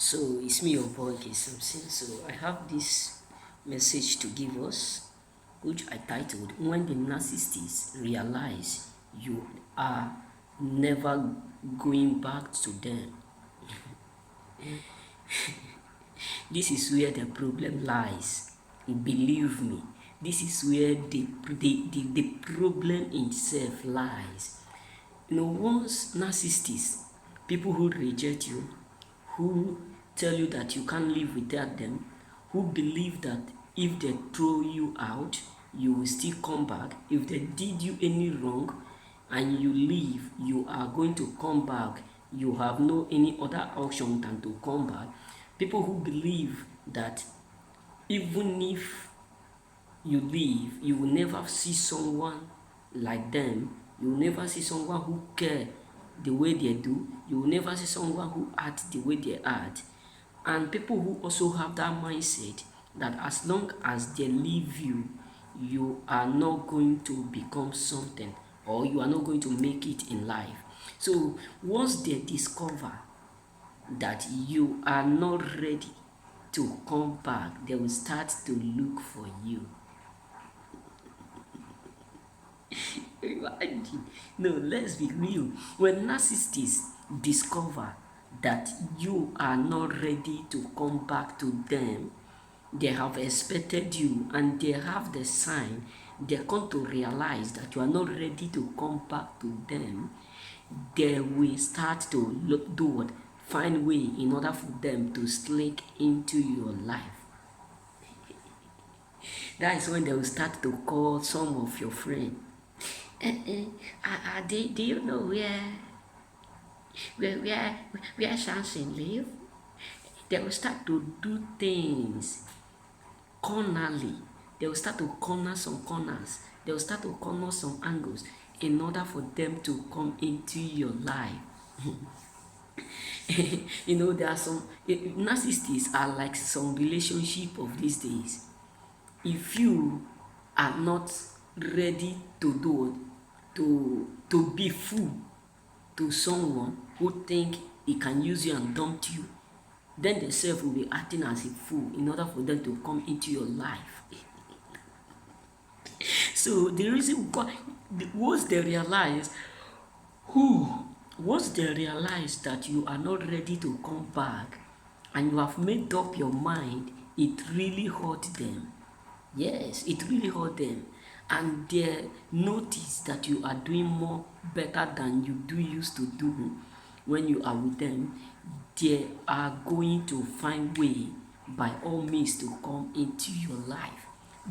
So it's me, your boy K Simpson. So I have this message to give us, which I titled "When the Narcissists Realize You Are Never Going Back to Them." This is where the problem lies. Believe me, this is where the problem itself lies. Once narcissists, people who reject you, who tell you that you can't live without them, who believe that if they throw you out, you will still come back. If they did you any wrong and you leave, you are going to come back. You have no any other option than to come back. People who believe that even if you leave, you will never see someone like them. You will never see someone who care the way they do. You will never see someone who act the way they act. And people who also have that mindset that as long as they leave you, you are not going to become something, or you are not going to make it in life. So once they discover that you are not ready to come back, they will start to look for you. Imagine. No, let's be real. When narcissists discover that you are not ready to come back to them, they have expected you and they have the sign, they come to realize that you are not ready to come back to them, they will start to do what? Find way in order for them to slink into your life. That is when they will start to call some of your friends. Do you know where Samson live? They will start to do things cornerly. They will start to corner some corners. They will start to corner some angles in order for them to come into your life. There are some narcissists are like some relationship of these days. If you are not ready to do to be fool to someone who think he can use you and dump you, then the self will be acting as a fool in order for them to come into your life. So the reason why, once they realize that you are not ready to come back and you have made up your mind, it really hurt them. Yes, it really hurt them. And they notice that you are doing more better than you used to do when you are with them. They are going to find way by all means to come into your life.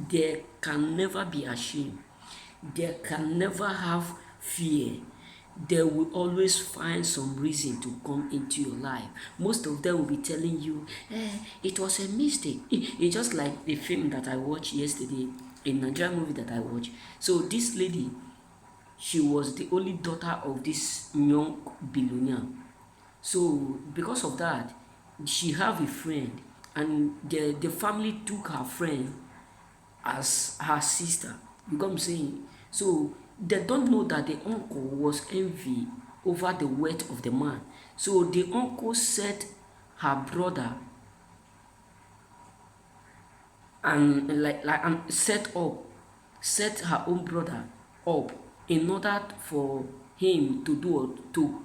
They can never be ashamed. They can never have fear. They will always find some reason to come into your life. Most of them will be telling you, it was a mistake. It's just like the film that I watched yesterday, a Nigerian movie that I watched. So this lady, she was the only daughter of this young billionaire. So because of that, she have a friend, and the family took her friend as her sister. You got what I'm saying? So they don't know that the uncle was envy over the wealth of the man. So the uncle set her brother and set her own brother up in order for him to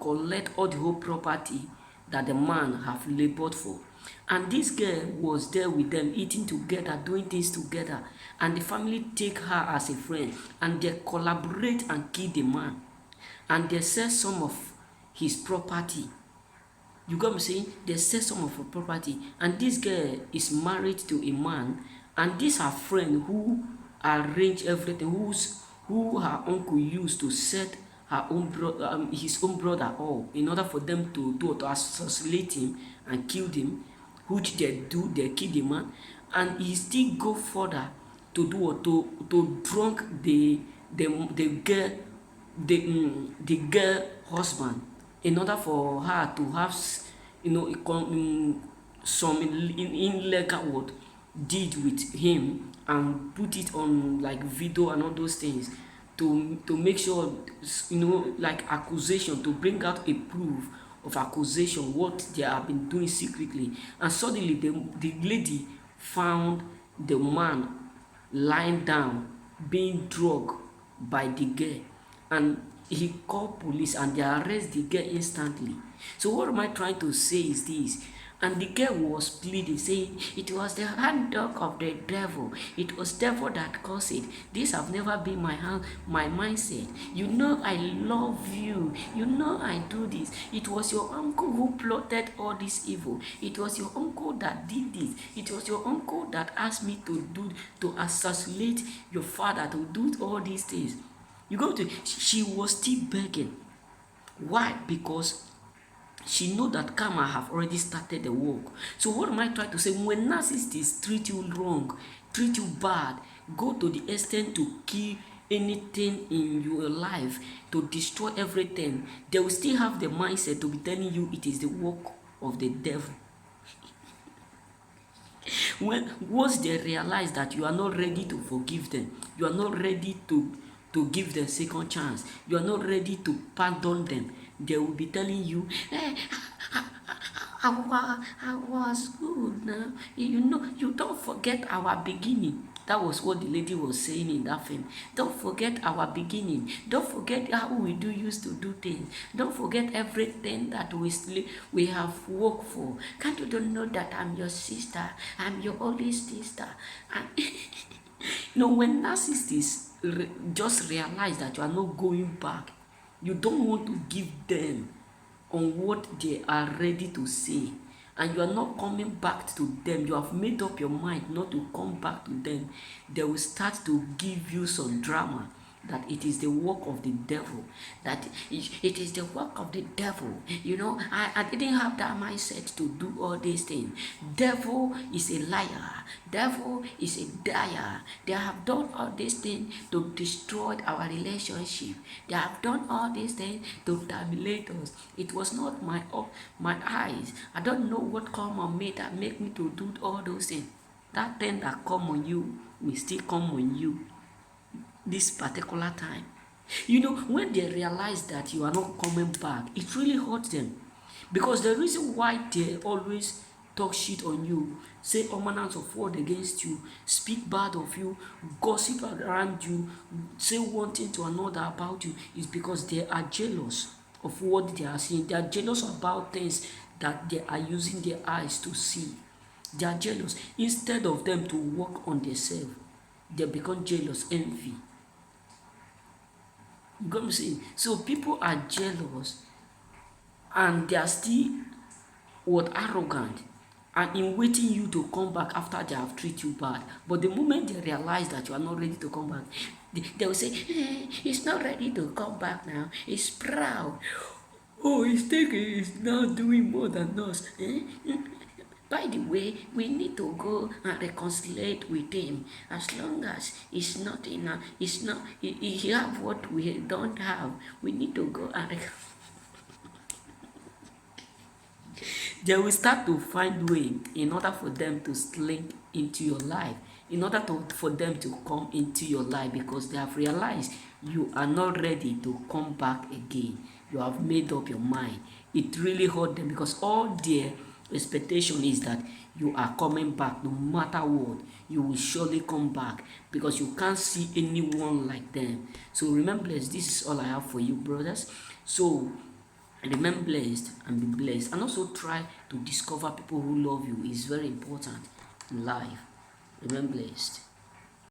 collect all the whole property that the man have labored for. And this girl was there with them, eating together, doing things together, and the family take her as a friend, and they collaborate and kill the man, and they sell some of his property. You got me saying? They sell some of her property, and this girl is married to a man, and this her friend who arranged everything, who her uncle used to set her own his own brother up in order for them to assassinate him and kill him, which they do. They kill the man, and he still go further to do what to drunk the girl, the girl husband, in order for her to have some illegal what did with him, and put it on like video and all those things to make sure, like accusation, to bring out a proof of accusation, what they have been doing secretly. And suddenly the lady found the man lying down, being drugged by the girl. And he called police and they arrest the girl instantly. So what am I trying to say is this? And the girl was pleading, saying, "It was the hand dog of the devil. It was devil that caused it. This have never been my mindset. You know I love you. You know I do this. It was your uncle who plotted all this evil. It was your uncle that did this. It was your uncle that asked me to assassinate your father, to do all these things." You go to, she was still begging. Why? Because she know that karma have already started the work. So what am I trying to say? When narcissists treat you wrong, treat you bad, go to the extent to kill anything in your life, to destroy everything, they will still have the mindset to be telling you it is the work of the devil. Once they realize that you are not ready to forgive them, you are not ready to give them second chance, you are not ready to pardon them, they will be telling you, I was good now. You know, you don't forget our beginning. That was what the lady was saying in that film. Don't forget our beginning. Don't forget how we used to do things. Don't forget everything that we have worked for. Can't you don't know that I'm your sister? I'm your only sister. And when narcissists just realize that you are not going back, you don't want to give them on what they are ready to say, and you are not coming back to them, you have made up your mind not to come back to them, they will start to give you some drama that it is the work of the devil, that it is the work of the devil. I didn't have that mindset to do all these things. Devil is a liar. Devil is a liar. They have done all these things to destroy our relationship. They have done all these things to terminate us. It was not my eyes. I don't know what come on me that make me to do all those things. That thing that come on you will still come on you this particular time. When they realize that you are not coming back, it really hurts them. Because the reason why they always talk shit on you, say all manners of word against you, speak bad of you, gossip around you, say one thing to another about you, is because they are jealous of what they are seeing. They are jealous about things that they are using their eyes to see. They are jealous. Instead of them to work on themselves, they become jealous, envy. You got me saying? So people are jealous and they are still arrogant and in waiting you to come back after they have treated you bad. But the moment they realize that you are not ready to come back, they will say, he's not ready to come back now. He's proud. Oh, he's now doing more than us. By the way, we need to go and reconcile with him. As long as it's not enough, he have what we don't have. We need to go and they will start to find way in order for them to slink into your life, in order for them to come into your life, because they have realized you are not ready to come back again. You have made up your mind. It really hurt them because all their expectation is that you are coming back. No matter what, you will surely come back because you can't see anyone like them. So remember, this is all I have for you, brothers. So remain blessed and be blessed, and also try to discover people who love you. Is very important in life. Remain blessed.